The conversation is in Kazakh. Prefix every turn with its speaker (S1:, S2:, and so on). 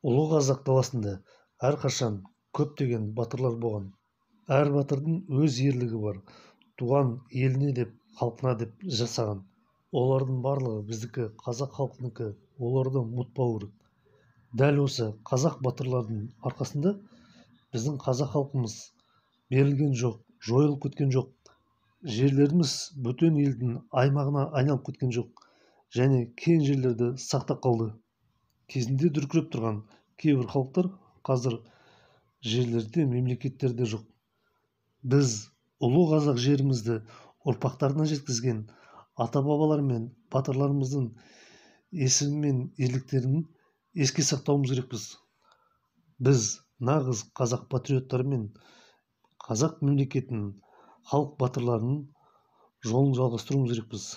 S1: Ұлы Қазақ даласында әрқашан көптеген батырлар болған. Әр батырдың өз ерлігі бар. Туған еліне деп, халқына деп жасаған. Олардың барлығы біздікі, қазақ халқынікі, оларды ұмытпау керек. Дәл осы қазақ батырлардың арқасында біздің қазақ халқымыз берілген жоқ, жойылып кеткен жоқ. Жерлеріміз бөтен елдің аймағына айналып кеткен жоқ, және кең жерлерді сақтап қалды. Кезінде дүркіреп тұрған кейбір халықтар қазір жерлерде, мемлекеттерде жоқ. Біз ұлы қазақ жерімізді ұрпақтарына жеткізген ата-бабалар мен батырларымыздың есімі мен ерліктерін еске сақтауымыз керекпіз. Біз нағыз қазақ патриоттары мен қазақ мемлекетінің халық батырларының жолын жалғастыруымыз керекпіз.